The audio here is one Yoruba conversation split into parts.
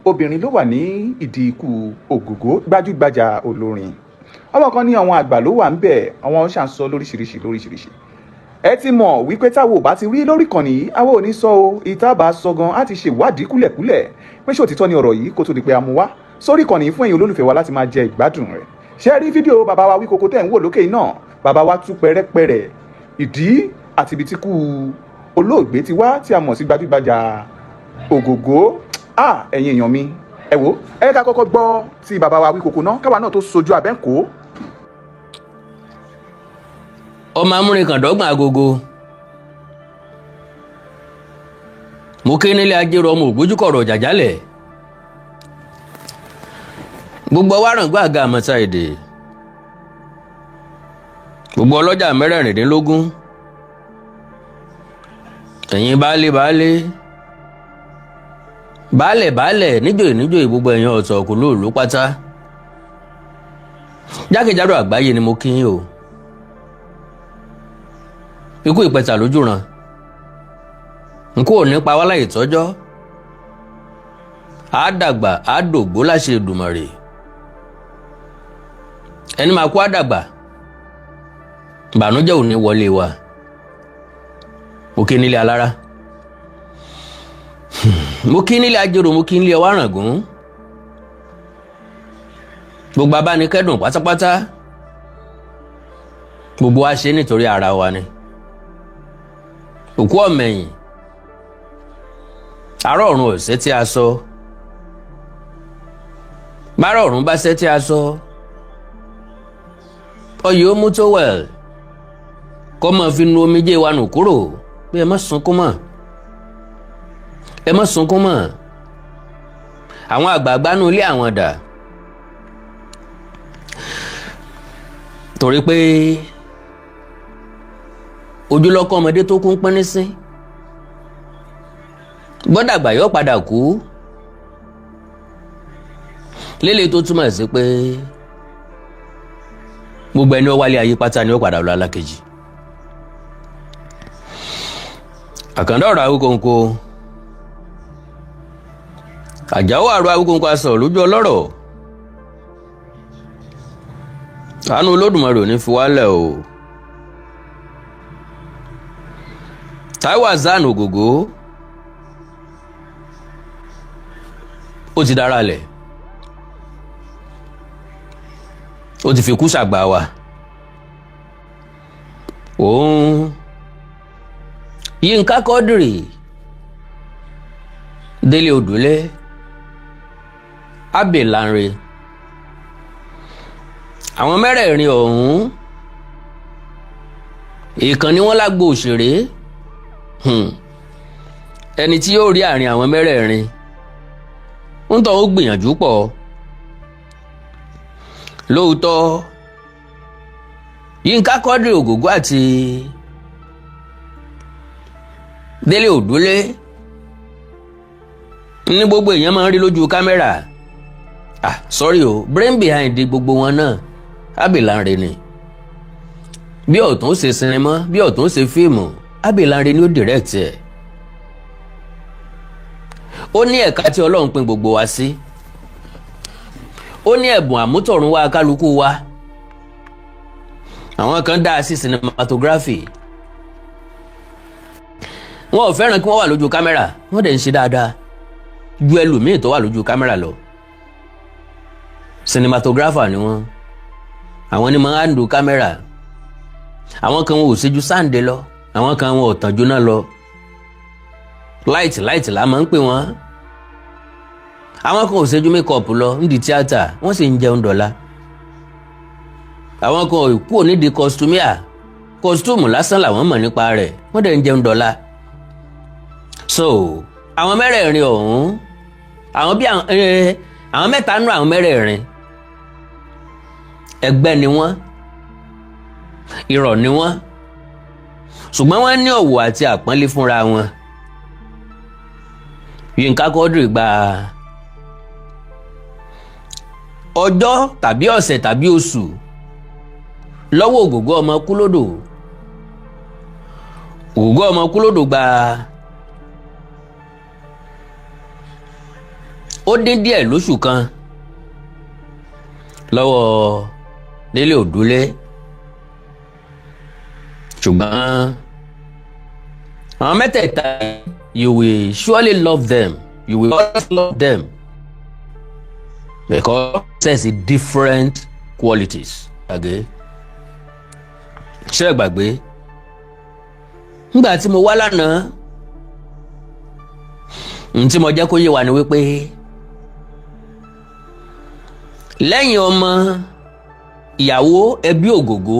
obìnrin ló wà ní ìdí ikú Ogogo gbajúgbajà olórin. Àwọn kan ní àwọn àgbà ló wà ń bẹ̀, àwọn ṣà ń sọ lóríṣiríṣi. Ẹ ti mọ̀ wípé táwo ò bá ti rí lórí kan nìyí, àwọn ò ní sọ o, ìta bá sọ gan á ti ṣèwádìí kúlẹ̀kúlẹ̀ pé ṣé òtítọ́ ni ọ̀rọ̀ yìí kó tó di pé a mú wá sórí kan nìyí fún ẹ̀yin olólùfẹ́ wa láti máa jẹ ìgbádùn rẹ̀. Ṣé rí fídíò bàbá wa Wíkoko tẹ̀ ń wò lókè náà? Bàbá wa tú pẹ́rẹ́pẹ́rẹ́ ìdí àti ibi tí kú olóògbé ti wá tí a mọ̀ sí gbajúgbajà Ogogo. Ẹ̀yin èèyàn mi, ẹ wò, ẹ ká kọ́kọ́ gbọ́ ti bàbá wa Wíkoko náà káwa náà tó sojú abẹ́ǹkó. Ọmọ amúninkàndọ́gbọ̀n agogo mo ké nílé ajérò ọmọ ògbójúkọ̀rọ̀ jàjálẹ̀ gbogbo wárangba àga àmọ́ta èdè gbogbo ọlọ́jà mẹ́rẹ̀ẹ̀rìndínlógún ẹ̀yin baálẹ̀ níjòyè gbogbo ẹ̀yin ọ̀tọ̀ kò lóòlù pátá jákèjádò àgbáyé ni mo kí yín o. Ikú ìpẹta lójú ran nkú ò ní pa wá láì tọ́jọ́ àádàgbà àádògbó láṣẹ Èdùmàrè ẹni máa kú àdàgbà ìbànújẹ́ ò ní wọlé wa. Mo kí nílé alára, mo kí nílé ajérò, mo kí nílé ọwárangún, gbogbo abánikẹ́dùn pátápátá, gbogbo wa ṣe nítorí ara wa ni. Òkú ọ̀mẹ̀yìn àárọ̀ ọ̀run ò ṣe tí a sọ, bárọ̀ ọ̀run bá ṣe tí a sọ ọyẹ ó mú tówẹ̀l kọ́ mọ́ fi nu omijé wa nù kúrò pé ẹ má sunkún mọ́. Àwọn àgbààgbà nú ilé àwọn dà, torí pé ojúlọ́kọ́ ọmọdé tó kún pín ní sí gbọ́dàgbà yóò padà kú lélẹ̀ tó túmọ̀ sí pé gbogbo ẹni ó wálé ayé pátá ni ó padà lọ alákejì. Àkàndá ọ̀rọ̀ Awíkonko Àjàó àrò Awíkonko asọ̀ lójú ọlọ́rọ̀, àánú Olódùmarè ò ní fi wálẹ̀ o. Táíwò Hassan Ogogo ó ti dára lẹ̀, ó ti fi kú ṣàgbà wa. Òun Yínká Quadri, Délé Odùlé, Abbey Lanre, àwọn mẹ́rẹ̀ẹ̀rin ọ̀hún ìkan ni wọ́n lágbo òṣèré. Ẹni tí yóò rí àárín àwọn mẹ́rẹ̀ẹ̀rin ń tọ́ ó gbìyànjú pọ̀. Lóòótọ́ Yínká Quadri, Ogogo àti Délé Odùlé ní gbogbo èèyàn máa ń rí lójú kámẹ́rà. Sorry o, brain behind gbogbo wọn náà Abbey Lanre ni. Bí ọ̀tún ṣe sinimá, bí ọ̀tún ṣe fíìmù, Abbey Lanre ni ó direct ẹ̀. Ó ní ẹ̀ka tí Ọlọ́run pín gbogbo wa sí, ó ní ẹ̀bùn àmútọ̀run wa kálukú wa. Àwọn kan dá sí cinematography, wọn ò fẹ́ràn kí wọ́n wà lójú kámẹ́rà, wọ́n dẹ̀ ń ṣe dáadáa ju ẹlòmíì tó wà lójú kámẹ́rà lọ. Cinematographer ni wọ́n, àwọn ni máa ń handle kámẹ́rà. Àwọn kan wọn ò ṣe ju sáǹdé lọ, àwọn kan wọn ò tàn jóná lọ. Light la máa ń pè wọ́n. Àwọn kan ò ṣe ju makeup lọ nídìí tíátà, wọ́n sì ń jẹun dọ̀la. Àwọn kan ò kúrò nídìí costume lásán làwọn mọ̀ nípa rẹ̀, wọ́n dẹ̀ ń jẹun dọ̀la. So àwọn mẹ́rẹ̀ẹ̀rin ọ̀hún, àwọn mẹ́ta nú àwọn mẹ́rẹ̀ẹ̀rin ẹgbẹ́ ni wọ́n, irọ́ ni wọ́n, ṣùgbọ́n wọ́n ní ọ̀wọ̀ àti àpọ́nlé fúnra wọn. Yínká Quadri gba ọjọ́ tàbí ọ̀sẹ̀ tàbí oṣù lọ́wọ́ Ogogo ọmọ Kúlódò. Ogogo ọmọ Kúlódò gba ó dín díẹ̀ lóṣù kan lọ́wọ́ Délé Òdúlé, ṣùgbọ́n àwọn mẹ́tẹ̀ẹ̀ta you will surely love them, you will always love them because there's different qualities. Okay? Ṣé ẹ gbàgbé nígbà tí mo wá lánàá tí mo jẹ́ kó yé wa ni wípé lẹ́yìn ọmọ ìyàwó ẹbí Ògògó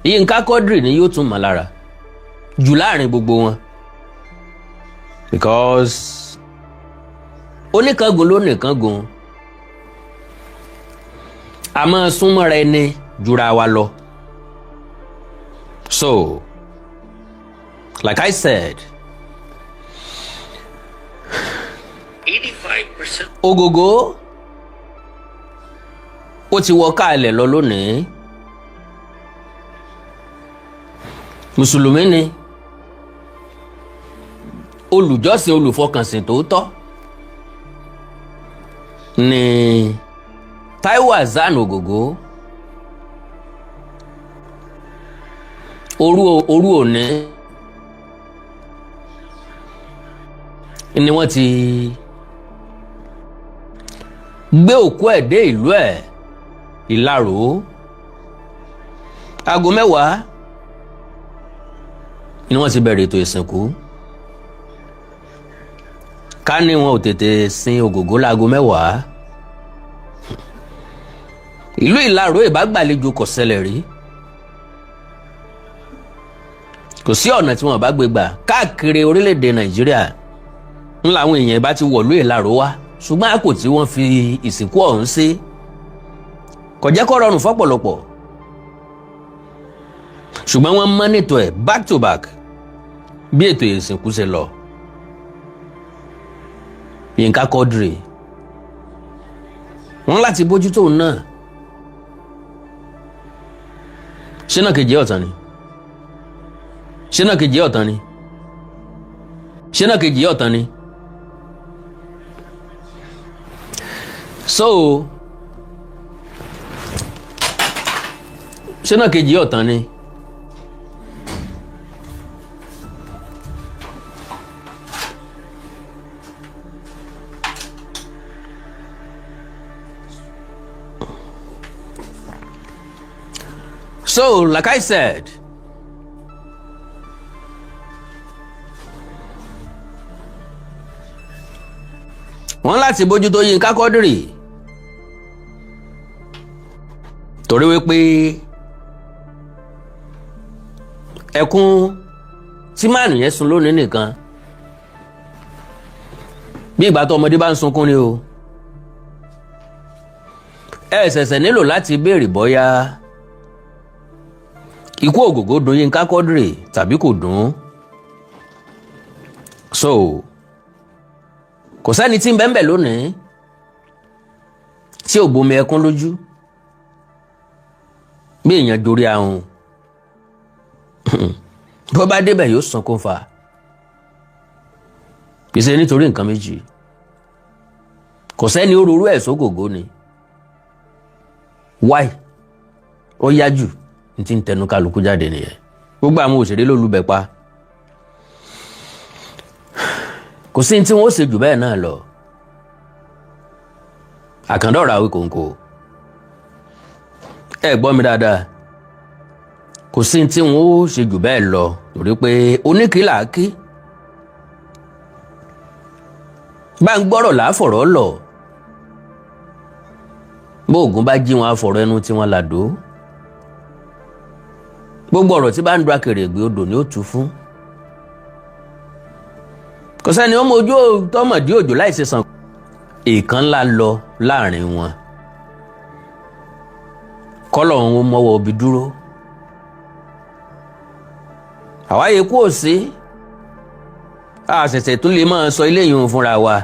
Yínká Quadri ni yóò tún mọ̀ lára jù láàrin gbogbo wọn because oníkangun ló nìkangun a máa súnmọ́ra ẹni jura wa lọ. So like I said, 85% Ogogo ó ti wọ káàlẹ̀ lọ lónìí. Mùsùlùmí ni, olùjọ́sìn olùfọkànsìn tòótọ́ ni Táíwò Hassan Ogogo. Òru òní ni wọ́n ti gbé òkú ẹ̀ dé ìlú ẹ̀ Ìlaró. Aago 10 ni wọ́n ti bẹ̀rẹ̀ ètò ìsìnkú. Ká ní wọn ò tètè sin Ogogo láago 10, ìlú Ìlaró ìbágbàlejò kò ṣẹlẹ̀ rí. Kò sí ọ̀nà tí wọ́n bá gbé gbà káàkiri orílẹ̀-èdè Nàìjíríà ń làwọn èèyàn bá ti wọ̀lú Ìlaró wá, ṣùgbọ́n àpò tí wọ́n fi ìsìnkú ọ̀hún sí kò jẹ́ kó rọrùn fọ́pọ̀lọpọ̀. Ṣùgbọ́n wọ́n mọ́nítọ̀ ẹ̀ back to back bí ètò ìsìnkú ṣe lọ. Yínká Quadri wọ́n láti bójútó òun náà. Ṣé náà kejì ọ̀tàn ni? Ṣé náà kejì ọ̀tàn ni? Ṣé náà kejì ọ̀tàn ni? So ṣé náà kejì ọ̀tàn ni? So like I said, wọ́n láti bójútó Yínká Quadri torí wípé ẹkún tí màánù yẹn sun lónìí nìkan bí ìgbà tó ọmọdé bá ń sunkún ni o. Ẹ ṣẹ̀ṣẹ̀ nílò láti béèrè bóyá ikú Ògògó dùn Yínká Quadri tàbí kò dùn. So kò sẹ́ni tí ń bẹ ń bẹ lónìí tí ò bomi ẹkún lójú bí èèyàn dorí ahun bó bá débẹ̀ yóò sunkún fa. Kì í ṣe nítorí nǹkan méjì, kò sẹ́ni ó rorú ẹ̀ sógògó ni. Why? Ó yá jù ní tí ń tẹnu kálukú jáde nìyẹn. Gbogbo àwọn òṣèré ló lùbẹ̀ pa. Kò sí ní tí wọ́n ó ṣe jù bẹ́ẹ̀ náà lọ. Àkàndọ̀rọ̀ àwí kòǹkò. Ẹ gbọ́ mi dáadáa. Kò sí ní tí wọ́n ó ṣe jù bẹ́ẹ̀ lọ torí pé oníkìlà kí. Bá ń gbọ́rọ̀ láfọ̀rọ̀ lọ. Bó Ògún bá jí wọn afọ̀rọ̀ ẹnu tí wọ́n làdó. Gbogbo ọ̀rọ̀ tí bá ń du akèrègbè odò ni ó tú fún. Kò sẹ́ni ọmọ ojú tọmọdé òjò láìsí sàn. Èèkàn ńlá lọ láàrin wọn. Kọ́lọ̀ òun mọ́wọ́ obì dúró. Àwáyé kú ò sí. A ṣẹ̀ṣẹ̀ tún lè máa sọ eléyìí òun fúnra wa.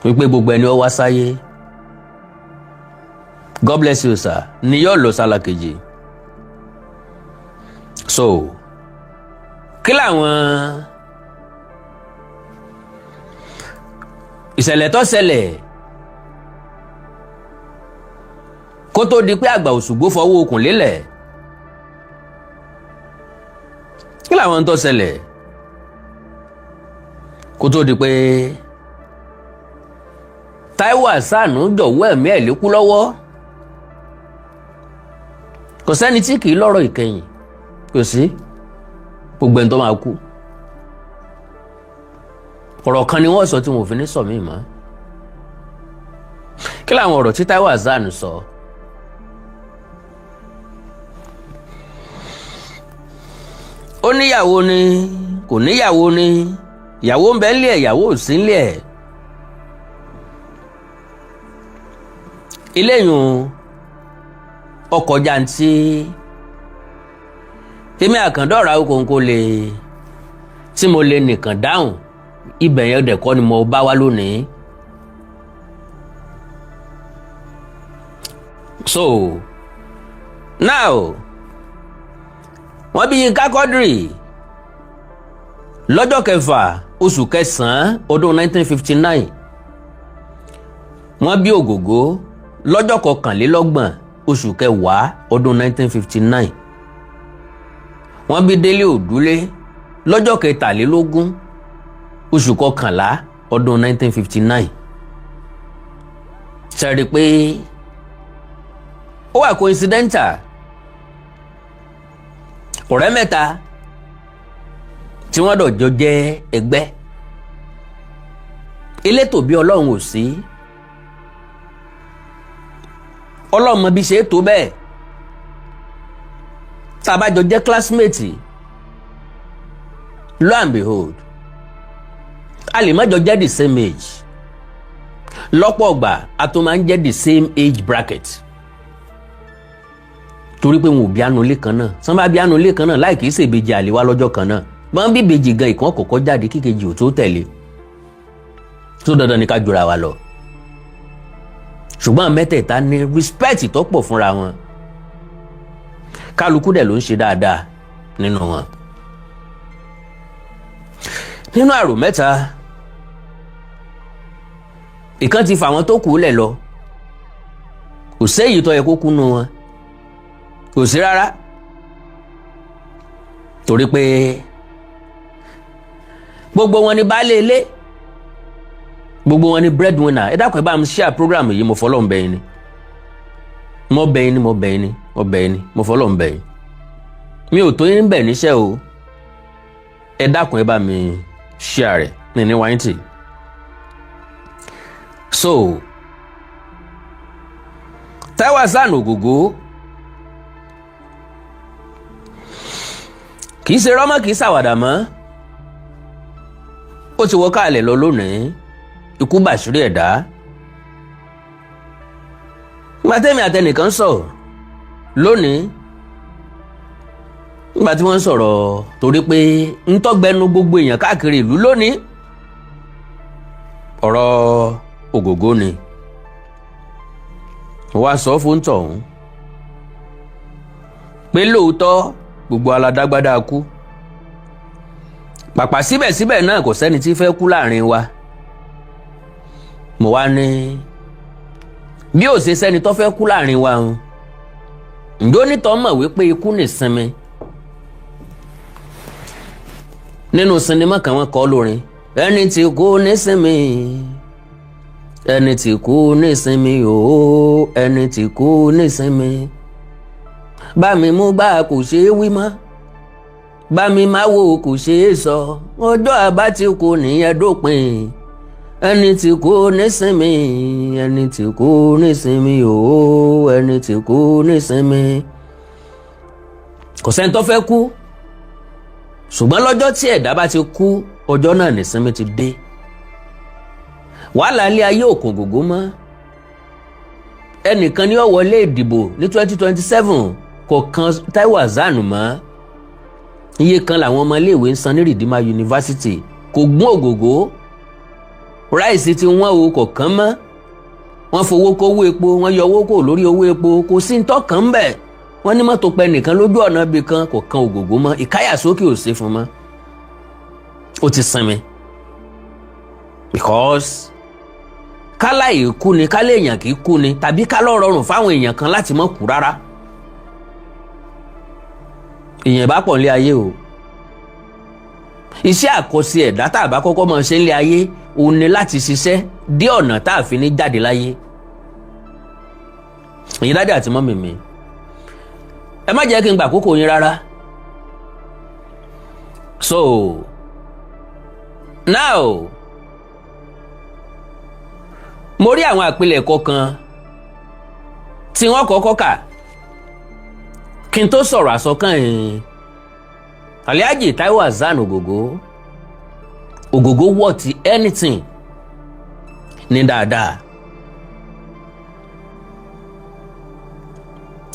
Wípé gbogbo ẹni ó wá sáyé. God bless you sir. Ni yóò lọ sálà kejì. So kí làwọn ìṣẹ̀lẹ̀ tó ṣẹlẹ̀ kó tó di pé àgbà Òṣùgbó fọwọ́ okùn lélẹ̀. Kí làwọn tó ṣẹlẹ̀ kó tó di pé Táíwò Àsánù jọ̀wọ́ ẹ̀mí ẹ̀ lékú lọ́wọ́? Kò sẹ́ni tí kì í lọ́rọ̀ ìkẹyìn, kò sí, gbogbo ẹni tó máa kú. Ọ̀rọ̀ kan ni wọ́n sọ tí wọn ò fi ní sọ mí mọ́. Kí làwọn ọ̀rọ̀ tí Táíwò Àsánù sọ? Ó níyàwó ni, kò níyàwó ni, ìyàwó ń bẹ nílé ẹ̀, ìyàwó ò sí nílé ẹ̀. Eléyùn ọkọ̀ jàǹtí tèmi àkàndọ̀rà okòǹkò lè tí mo lè nìkan dáhùn, ibẹ̀ yẹn dẹ̀ kọ́ ni mo bá wá lónìí. So now wọ́n bí Yínká Quadri lọ́jọ́ 6 oṣù kẹsàn-án ọdún 1959. Wọ́n bí Ogogo lọ́jọ́ 21 oṣù kẹwàá ọdún 1959. Wọ́n bí Délé Òdúlé lọ́jọ́ 23 oṣù kọkànlá ọdún 1959. Ṣẹ́rí pé ó wà coincidental. Ọ̀rẹ́ mẹ́ta tí wọ́n dọ̀jọ́ jẹ́ ẹgbẹ́. Elétò bí Ọlọ́run ò sí. Ọlọ́run mọ bí ṣe é tó bẹ́ẹ̀. Tàbájọ jẹ́ classmate, lo and behold, a lè má jọ jẹ́ the same age. Lọ́pọ̀ ọgbà a tó máa ń jẹ́ the same age bracket. Torí pé wọn ò bí anulé kan náà. Sọ́n bá bí anulé kan náà láì kìí ṣèbejì àlèwá lọ́jọ́ kan náà. Wọ́n bí ìbejì gan ìkan kọ̀kọ́ jáde kíkejì ò tó tẹ̀lé. Tó dandan ni ká jura wa lọ. Ṣùgbọ́n mẹ́tẹ̀ẹ̀ta ní respect tó pọ̀ fúnra wọn. Kálukú dẹ̀ ló ń ṣe dáadáa nínú wọn. Nínú àrò mẹ́ta, ìkan ti fà wọn tó kù lẹ̀ lọ. Kò séyìí tó yẹ kó kú nínú wọn. Kò sí rárá. Torí pé gbogbo wọn ni baálé ilé, gbogbo wọn ni breadwinner. Ẹ dákun ẹ bá mi share program yìí, mo fọlọ́run bẹ̀ yín ni. Mo bẹ̀ yín ni, mo bẹ̀ yín ni, mo bẹ̀ yín ni, mo fọlọ́run bẹ̀ yín. Mi ò tó yín bẹ̀ níṣẹ́ o. Ẹ dákun ẹ bá mi share rẹ̀ ní ní wáyé tì. So Táíwò Àsánù Ogogo kìí ṣe rọ́mọ́ kìí ṣàwàdà mọ́. Ó ti wọ́ káàlẹ̀ lọ lónìí. Ikú bàṣírí ẹ̀dá. Nígbà tẹ́mi àtẹnìkan sọ̀rọ̀ lónìí, nígbà tí wọ́n sọ̀rọ̀ torí pé ń tọ́gbẹ́nu gbogbo èèyàn káàkiri ìlú lónìí, ọ̀rọ̀ Ogogo ni. Wá sọ fún tọ̀hún pé lóòótọ́ gbogbo aládágbádá kú. Pàpà síbẹ̀síbẹ̀ náà kò sẹ́ni tí fẹ́ kú láàrin wa. Mo wá ní bí ó ṣe sẹ́ni tó fẹ́ kú láàrin wa ń. Ǹjẹ́ onítọ̀ mọ̀ wípé ikú nìsinmi? Nínú sinimá kan wọ́n kọ lórin, ẹni tí kú nísinmi, ẹni tí kú nísinmi ooo, ẹni tí kú nísinmi. Bá mi mú gbà kò ṣeé wí mọ́, bá mi máa wò kò ṣeé sọ, ọjọ́ àbá tí kú nìyẹn dópin. Ẹni tí kú nísinmi, ẹni tí kú nísinmi ooo, ẹni tí kú nísinmi. Kò sẹ́ni tó fẹ́ kú, ṣùgbọ́n lọ́jọ́ tí ẹ̀dá bá ti kú, ọjọ́ náà nísinmi ti dé. Wàhálà ilé ayé ò kún Ogogo mọ́. Ẹnìkan ni ó wọlé ìdìbò ní 2027 kò kan Táíwò Àsánù mọ́. Iye kan làwọn ọmọ iléèwé ń san ní Redeemer University, kò gún Ogogo. Ráìsì tí wọ́n o kò kán mọ́. Wọ́n fowó kówó epo, wọ́n yọ owó kò lórí owó epo, kò sí ń tọ́kàn ń bẹ̀. Wọ́n ní mọ́tò pẹ nìkan lójú ọ̀nà ibì kan kò kan Ogogo mọ́. Ìkáyàsókè ò sí fún mọ́. Ó ti sinmi. Because kálá yìí kú ni kálá èèyàn kì í kú ni tàbí kálá rọrùn fáwọn èèyàn kan láti má kú rárá. èèyàn bá pọ̀ nílé ayé o. iṣẹ́ àkọsí ẹ̀dá tá a bá kọ́kọ́ máa ṣe nílé ayé òun ni láti ṣiṣẹ́ dé ọ̀nà tá a fi ní jáde láyé. ẹ̀yin dádì àti mọ́mì mi ẹ má jẹ́ kí n gbà àkókò yín rárá. So now mo rí àwọn àpilẹ̀kọ kan tí wọ́n kọ́kọ́ kà kí n tó sọ̀rọ̀ àsọkàn yìí. Alhaji Taiwo Hassan Ogogo worth anything ní dáadáa.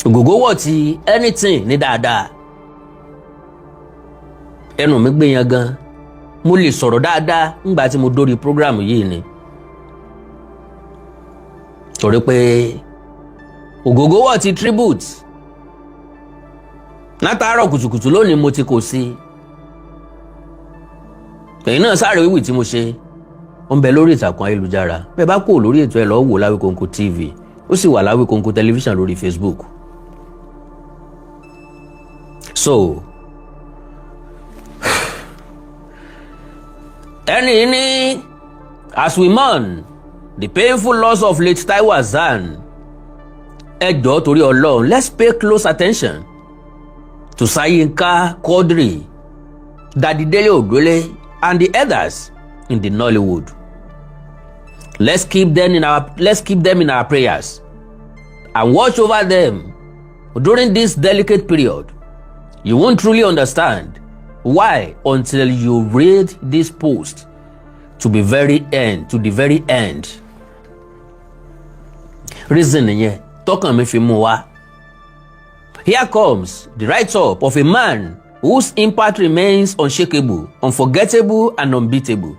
Ogogo worth anything ní dáadáa. Ẹnu mi gbé yan gan, mo lè sọ̀rọ̀ dáadáa nígbà tí mo dórí program yìí ni. Torí pé Ogogo worth tribute. Látàárọ̀ kùtùkùtù lónìí mo ti kò sí. Ẹ̀yin náà sáré wíwì tí mo ṣe ó ń bẹ lórí ìtàkùn ayélujára. Bẹ́ẹ̀ bá kò lórí ètò ẹ̀ lọ́ọ́ wò Láwíkóńkó TV, ó sì wà Láwíkóńkó tẹlifíṣàn lórí Facebook. So ẹni ní as we mourn the painful loss of late Taiwo Hassan, ẹ jọ̀ọ́ torí Ọlọ́run, let's pay close attention to Sayinka Quadri, Daddy Dele Odole, and the others in the Nollywood. Let's keep them in our prayers and watch over them during this delicate period. You won't truly understand why until you read this post to the very end. Reason yẹn tọkàn mi fi mú wá. Here comes the write-up of a man whose impact remains unshakable, unforgettable, and unbeatable.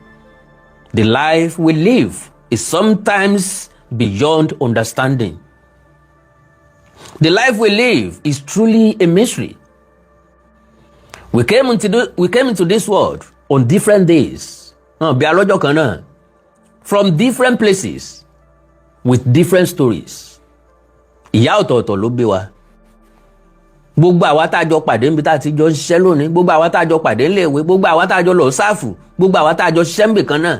The life we live is sometimes beyond understanding. The life we live is truly a mystery. We came into this world on different days, from different places, with different stories. Ìyá ọ̀tọ̀ọ̀tọ̀ ló bí wa. Gbogbo àwa tá a jọ pàdé níbi tá a ti jọ ń ṣiṣẹ́ lónìí, gbogbo àwa tá a jọ pàdé níléèwé, gbogbo àwa tá a jọ lọ sáàfù, gbogbo àwa tá a jọ ṣiṣẹ́ níbì kan náà.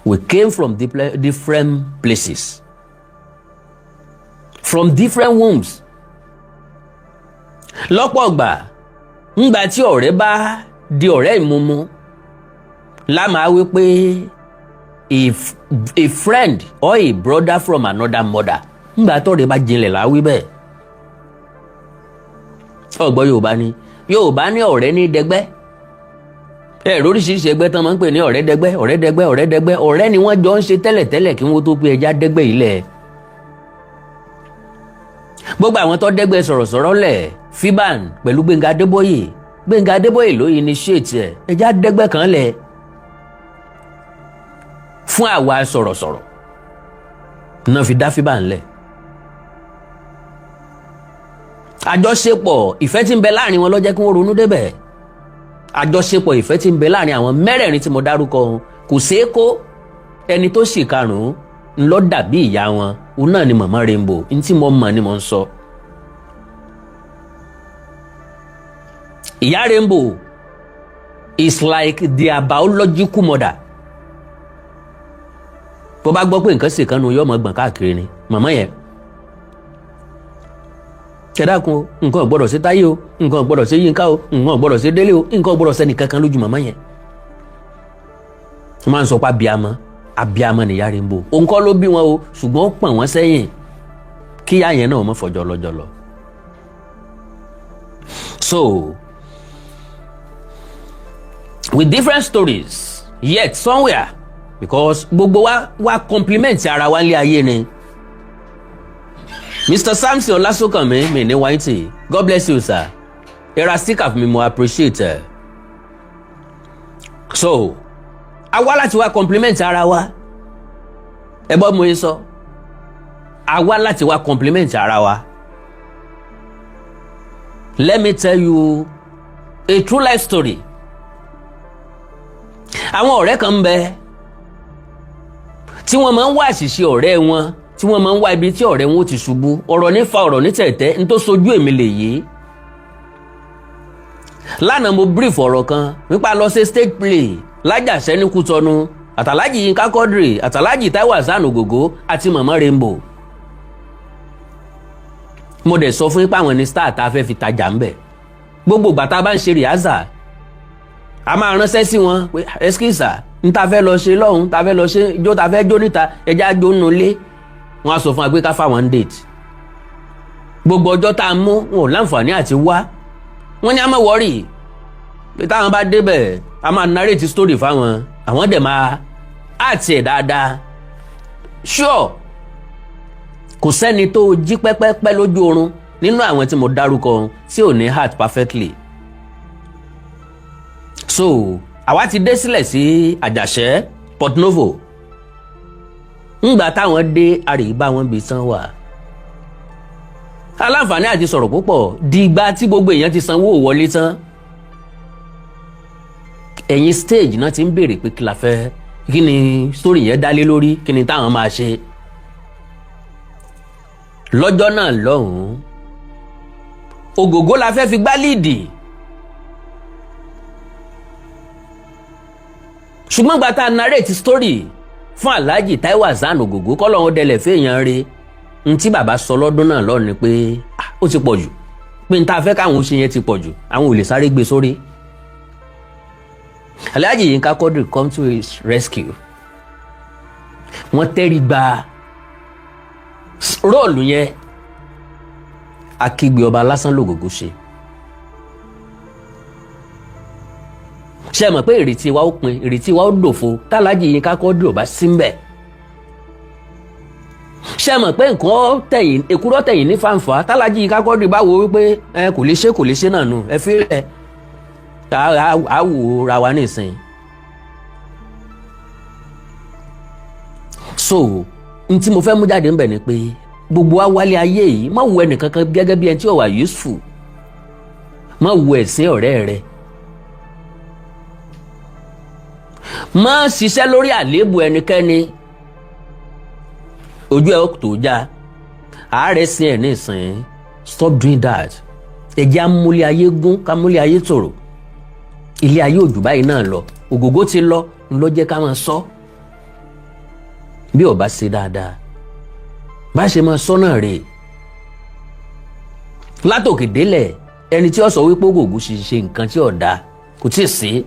We came from different places, from different wombs. Lọ́pọ̀ ọgbà ńgbà tí ọ̀rẹ́ bá di ọ̀rẹ́ ìmúmú la máa wí pé a friend or a brother from another mother. Ńgbà tọ́rẹ́ bá jinlẹ̀ la wí bẹ́ẹ̀. Ọ̀gbọ́ Yorùbá ní ọ̀rẹ́ ní dẹgbẹ́. Oríṣiríṣi ẹgbẹ́ tán máa ń pè ní ọ̀rẹ́ dẹgbẹ́. Ọ̀rẹ́ ni wọ́n jọ ń ṣe tẹ́lẹ̀tẹ́lẹ̀ kí wọ́n tó pé ẹja dẹ́gbẹ́ ilẹ̀. Gbogbo àwọn tó dẹ́gbẹ́ sọ̀rọ̀sọ̀rọ̀ lẹ̀ Fiban pẹ̀lú Gbénga Adébóyè ló initiate ẹ̀ ẹja dẹ́gbẹ́ kan lẹ̀ fún àwa sọ̀rọ̀sọ̀rọ̀ náà fi dá Fiban lẹ̀. Àjọṣepọ̀ ìfẹ́ tí ń bẹ láàrin wọn ló jẹ́ kí wọ́n ronú débẹ̀. Àjọṣepọ̀ ìfẹ́ tí ń bẹ láàrin àwọn mẹ́rẹ̀ẹ̀rin tí mo dárúkọ kò ṣeé kó. Ẹni tó sì karùn-ún ńlọ dàbí ìyá wọn òun náà ni Mama Rainbow. Ní tí mo mọ̀ ni mo ń sọ. Ìyá Rainbow is like their biological mother. Bó bá gbọ́ pé nǹkan ṣe kan nu yóò mọ̀ gbọ̀n káàkiri ni màmá yẹn. Kẹ́dákun nǹkan ò gbọ́dọ̀ ṣe Táyé o, nǹkan ò gbọ́dọ̀ ṣe Yínká o, nǹkan ò gbọ́dọ̀ ṣe Délé o, nǹkan ò gbọ́dọ̀ ṣe nìkankan lójú màmá yẹn. Wọ́n máa ń sọ pé abiyamọ ni Ìyá Rainbow. Òun kọ́ ló bí wọn o, ṣùgbọ́n ó pọ̀n wọ́n sẹ́yìn kí ìyá yẹn náà mọ̀ fọjọ́ lọ́jọ́ lọ. So, with different stories, yet somewhere, because gbogbo wa compliment ara wa nílé ayé ni. Mr. Samson Olasokanmi mi ní wáìtì, God bless you sir. Era stick of me mo appreciate. So, àwa láti wá compliment ara wa. Ẹ bọ́ mo yín sọ. Àwa láti wá compliment ara wa. Let me tell you a true life story. Àwọn ọ̀rẹ́ kan ń bẹ tí wọ́n máa ń wá àṣìṣe ọ̀rẹ́ wọn, tí wọ́n máa ń wá ibi tí ọ̀rẹ́ wọn ó ti ṣubú. Ọ̀rọ̀ ní fa ọ̀rọ̀ ní tẹ̀tẹ̀, n tó sojú èmi lè yé. Lánàá mo brief ọ̀rọ̀ kan nípa lọ sí stage play lájàṣẹ́ ní Kútọ́nù àtàlájì Yínká Quadri àtàlájì Táíwò Hassan Ogogo àti Mama Rainbow. Mo dẹ̀ sọ fún yín pé àwọn ní star tá a fẹ́ fi tajà ń bẹ̀. Gbogbo ìgbà tá a bá ń ṣe rìhásà a máa ránṣẹ́ sí wọn pé ẹskísà n ta fẹ́ lọ ṣe lọ́hùn, ta fẹ́ lọ ṣe ijó ta fẹ́ jó níta ẹja jó nínú ilé. Wọ́n á sọ fún wa pé ká fáwọn date. Gbogbo ọjọ́ tá a mú wọn ò láǹfààní àti wá. Wọ́n ní a máa wọ́rì pé táwọn bá débẹ̀ a máa narrate story fáwọn, àwọn dẹ̀ máa àti ẹ̀ dáadáa. Sure, kò sẹ́ni tó jí pẹ́pẹ́pẹ́ lójú oorun nínú àwọn tí mo dárúkọ tí ò ní heart perfectly. So àwa ti dé sílẹ̀ sí Àjàṣẹ́ Port Novo. Ńgbà táwọn dé àríbá wọn bí tán wà. Aláǹfààní àti sọ̀rọ̀ púpọ̀ dìgbà tí gbogbo èèyàn ti sanwó wọlé tán. Ẹ̀yìn stage náà ti ń béèrè pé kí la fẹ́, kí ni story yẹn dálé lórí, kí ni táwọn máa ṣe. Lọ́jọ́ náà lọ́hùn-ún Ogogo la fẹ́ fi gbá líìdì. Ṣùgbọ́n gbà tá a narrate story fún Alhaji Táíwò Hassan Ogogo kọ́lọ́hún dẹlẹ̀ fẹ́yàn re n tí bàbá sọ lọ́dún náà lọ́ọ̀ ni pé ó ti pọ̀ jù, pé n ta fẹ́ káwọn ṣe yẹn ti pọ̀ jù, àwọn ò lè sáré gbé sórí. Alhaji Yínká Quadri come to his rescue. Wọ́n tẹ́rí gba róòlù yẹn. Akígbe ọba lásán l'Ogogo ṣe. Ṣé mọ̀ pé ìrètí wa ó pin, ìrètí wa ó dòfo t'Alhaji Yínká Quadri ò bá sí ńbẹ̀. Ṣé mọ̀ pé nǹkan tẹ̀yìn èkúrọ́ tẹ̀yìn ní fàǹfà t'Alhaji Yínká Quadri bá wo wípé kò lè ṣe náà nù ẹ fi rẹ̀ a wò ra wa nísìn. So n tí mo fẹ́ mú jáde ńbẹ̀ ni pé gbogbo wa wálé ayé yìí má wo ẹnìkankan gẹ́gẹ́ bí ẹni tí ó wà useful, má wo ẹ̀sìn ọ̀rẹ́ rẹ, má ṣiṣẹ́ lórí àléébù ẹnikẹ́ni. Ojú ẹ̀ tó já àárẹ̀ sí ẹ̀ nísìn. Stop doing that. Ẹ jẹ́ amúlé ayé gún ká múlé ayé tòrò. Ilé ayé òjò báyìí náà lọ, Ogogo ti lọ ńlọ jẹ́ ká máa sọ. Bí ó bá ṣe dáadáa bá ṣe máa sọ náà rèé. Látòkè délẹ̀ ẹni tí ó sọ wípé Ogogo ṣe nǹkan tí ò dáa kò tí ì sí.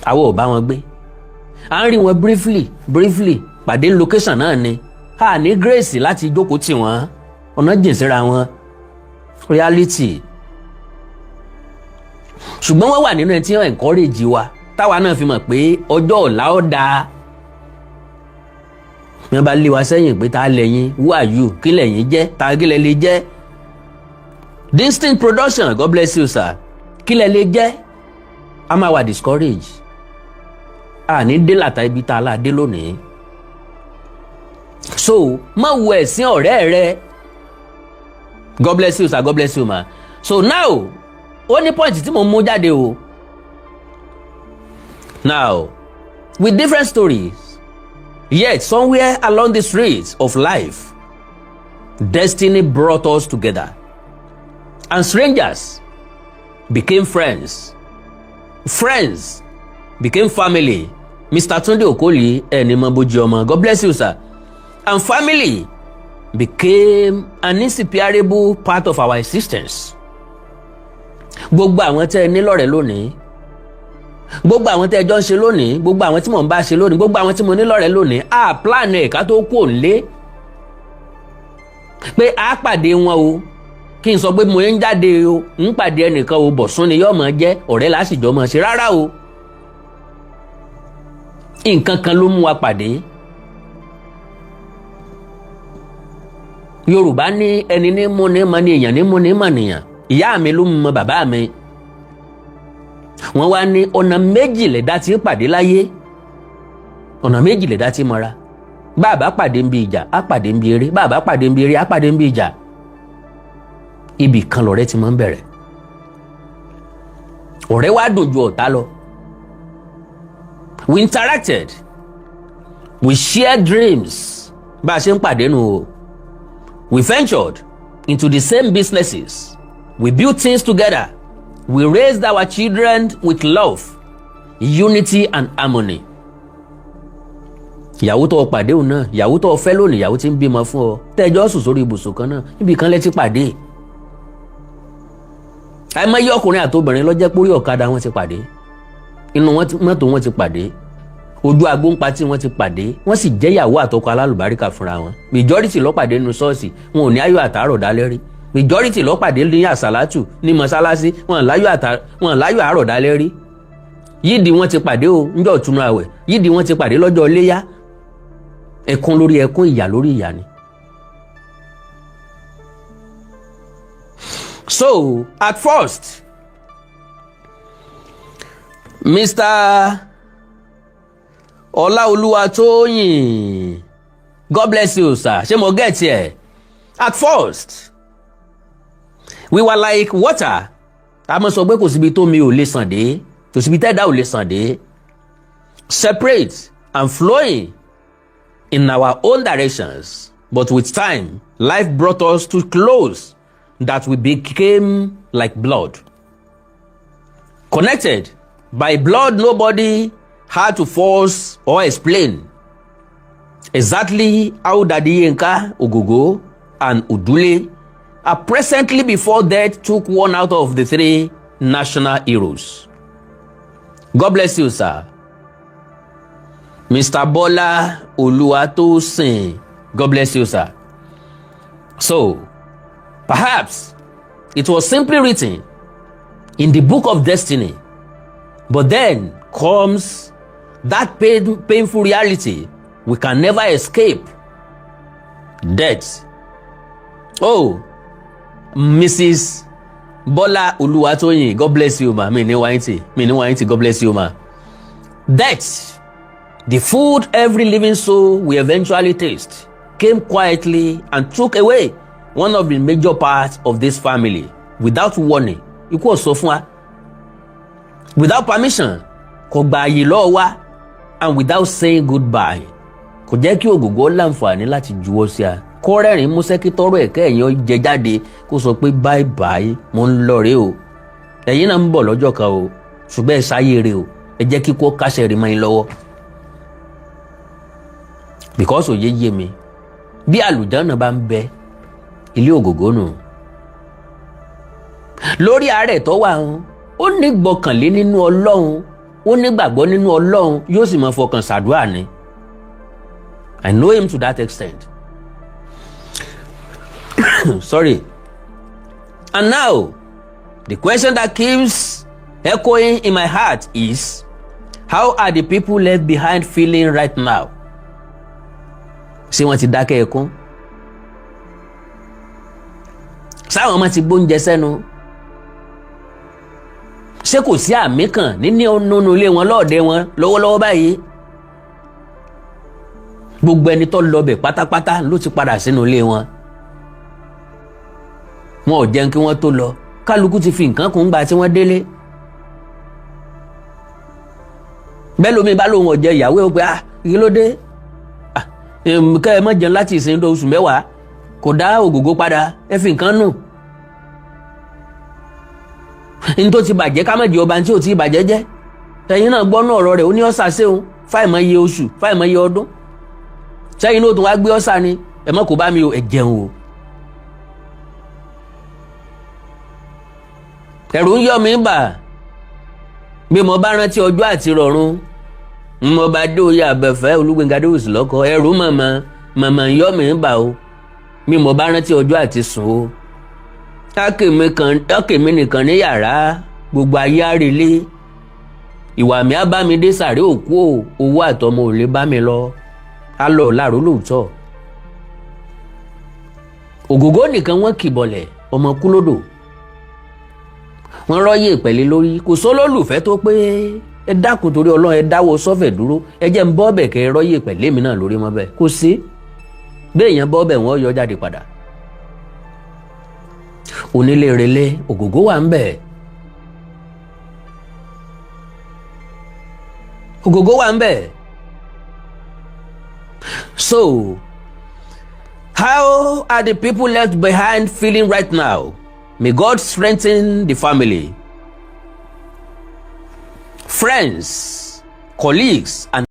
Àwọn ò bá wọn gbé, à ń rí wọn briefly pàdé location náà ni. A ní grace láti jókòó tì wọ́n, ọ̀nà jìn síra wọn, reality. Ṣùgbọ́n wọ́n wà nínú ẹni tí wọ́n encourage wa táwa náà fi mọ̀ pé ọjọ́ ọ̀la ó dáa. Wọ́n bá lé wa sẹ́yìn pé ta lẹ́yìn, who are you, kí lẹ́yìn jẹ́, ta kí lẹ́ lè jẹ́. Distinct production, God bless you sir, kí lẹ́ lè jẹ́. A máa wà discourage. A ní dé làtà ibi tá a là dé lónìí. So má wo ẹ̀sìn ọ̀rẹ́ rẹ. God bless you sir, God bless you ma. So now ó ní point tí mo mú jáde o. Now with different stories, yet somewhere along the streets of life, destiny brought us together, and strangers became friends. Friends became family. Mr. Tunde Okoli Enimobojioma, God bless you sir. And family became an inseparable part of our existence. Gbogbo àwọn tẹ́ ní lọ́rẹ̀ lónìí, gbogbo àwọn tẹ́ jọ ń ṣe lónìí, gbogbo àwọn tí mò ń bá ṣe lónìí, gbogbo àwọn tí mo ní lọ́rẹ̀ lónìí, a plan ẹ̀ ká tó kú òǹlé pé a pàdé wọn o, kí n sọ pé mo ń jáde o, ń pàdé ẹnìkan o, bọ̀sún ni yóò máa jẹ́ ọ̀rẹ́ lásìjọ́ máa ṣe rárá o. Nǹkan kan ló mú wa pàdé. Yorùbá ní ẹni ní mú ní mọ ní èèyàn ní mú ní mọ nìyàn. Ìyá mi ló mọ bàbá mi. Wọ́n wá ní ọ̀nà méjì lẹ̀dá tí ń pàdé láyé. Ọ̀nà méjì lẹ̀dá tí mọ́ra. Bàbá pàdé ń bí ìjà, á pàdé ń bí eré. Bàbá pàdé ń bí eré, á pàdé ń bí ìjà. Ibì kan lọ̀rẹ́ ti máa ń bẹ̀rẹ̀. Ọ̀rẹ́ wá dùn ju ọ̀tá lọ. We interacted. We shared dreams. Bá a ṣe ń pàdé nù o. We ventured into the same businesses. We built things together. We raised our children with love, unity and harmony. Ìyàwó tó pàdé òun náà, ìyàwó tó fẹ́ lónìí, ìyàwó tí ń bímọ fún ọ, tẹ́jọ́ sùn sórí ibùsùn kan náà, níbi kan lẹ ti pàdé. Àìmọye ọkùnrin àtobìnrin ló jẹ́ pórí ọ̀kadà wọn ti pàdé. Inú mọ́tò wọn ti pàdé. Ojú agbóǹpatì wọn ti pàdé. Wọ́n sì jẹ́ ìyàwó àtọkọ alálùbáríkà fúnra wọn. Majority ló pàdé nínú ṣọ́ọ̀ṣì, wọn ò ní ayọ̀ àtàárọ̀ dálẹ́ rí. Majority ló pàdé ní àsálátù ní mọ́sálásí, wọn láyọ̀ àárọ̀ dálẹ́ rí. Yídì wọn ti pàdé o níjọ́ ìtúnu àwẹ̀, yídì wọn ti pàdé lọ́jọ́ iléyá. Ẹkún lórí ẹkún, ìyà lórí ìyà ni. So, at first, Mr. Olaoluwatoyin, God bless you, sir. Ṣé mo get here? At first, we were like water. A mọ̀ sọ pé kò síbi tó mi ò lè sàn dé, kò síbi tẹ́dá ò lè sàn dé. Separate and flowing in our own directions. But with time, life brought us too close that we became like blood. Connected by blood, nobody had to force or explain exactly how Daddy Yinka, Ogogo, and Udule are presently before death took one out of the three national heroes. God bless you, sir. Mr. Bola Oluwatosin, God bless you, sir. So, perhaps it was simply written in the book of destiny, but then comes that painful reality we can never escape: death. Oh, Mrs. Bola Oluwatoyin, God bless you, ma. Me ni wainti, God bless you, ma. Death, the food every living soul will eventually taste, came quietly and took away one of the major parts of this family without warning. Ikú sọ fún wa, without permission, kò gba àyè lọ́wọ́ wa, and without saying goodbye. Kò jẹ́ kí Ogogo láǹfààní láti juwọ́ sí a. Kó rẹ́rìn músẹ́ kí tọ́rọ̀ ẹ̀kẹ́ ẹ̀yàn jẹ jáde kó sọ pé bye bye, mo ń lọ rè o. Ẹ̀yin náà ń bọ̀ lọ́jọ́ kan o, ṣùgbọ́n ẹ sáyé rè o. Ẹ jẹ́ kí kó kásẹ̀ rí mọ́ yín lọ́wọ́. Because òye yé mi, bí àlùjánnà bá ń bẹ, ilé Ogogo nù. Lórí àárẹ̀ tó wà ń, ó ní gbọ́kànlé nínú Ọlọ́run, ó ní gbàgbọ́ nínú Ọlọ́run, yóò sì máa fọkàn ṣàdúrà ni. I know him to that extent. Sorry. And now, the question that keeps echoing in my heart is, how are the people left behind feeling right now? Ṣé wọ́n ti dákẹ́ ẹkún? Ṣáwọn ọmọ ti gbóúnjẹ sẹ́nu? Ṣé kò sí àmì kan nínú ilé wọn lọ́ọ̀dẹ wọn lọ́wọ́lọ́wọ́ báyìí? Gbogbo ẹni tó lọ bẹ̀ pátápátá ló ti padà sínú ilé wọn. Wọn ò jẹun kí wọ́n tó lọ. Kálukú ti fi nǹkan kún gbà tí wọ́n délé. Bẹ́ẹ̀ lómi bá lóun ọ̀jẹ̀ ìyàwó ó pé kí ló dé? Kẹ́ ẹ má jẹun láti ìsìn oṣù mẹ́wàá, kò dá Ogogo padà, ẹ fi nǹkan nù. Ní tó ti bàjẹ́ ká má jẹ́ ọba tí ò ti bàjẹ́ jẹ́. Ẹ̀yin náà gbọ́nú ọ̀rọ̀ rẹ̀, ó ní ọ̀sà séun fáìmọye oṣù fáìmọye ọdún. Sẹ́yìn náà tó wá gbé ọ̀sà ni, ẹ má kó bá mi o, ẹ jẹun o. Ẹ̀rù ń yọ mí bà bí mo bá rántí ọjọ́ àti rọ̀run. Mo bá dé oyè àbẹ̀fẹ́ Olúgbénga Adéwùsì lọ́kọ, ẹ̀rù màmá ń yọ mí bà o. Bí mo bá rántí ọjọ́ àti sùn o. Ákèmí nìkan ní yàrá, gbogbo ayé àrèlé. Ìwà mi á bá mi dé sàré òkú o, owó àtọmọ ò lè bá mi lọ. Á lọ láàrú lóòótọ́. Ogogo nìkan wọ́n kìbọlẹ̀, ọmọ kú lódò. Wọ́n rọ́yè pẹ̀lẹ́ lórí, kò sólólùfẹ́ tó pé ẹ dákun torí Ọlọ́run ẹ dáwọ́ sọ́fẹ̀ dúró, ẹ jẹ́ ń bọ́ bẹ̀ kẹ́ ẹ rọ́yè pẹ̀lẹ́ mi náà lórí mọ́ bẹ́ẹ̀. Kò sí. Bẹ́ẹ̀ yẹn bọ́ bẹ̀ wọ́n yọ jáde padà. Onílé relé, Ogogo wà ń bẹ̀. Ogogo wà ń bẹ̀. So how are the people left behind feeling right now? May God strengthen the family, friends, colleagues, and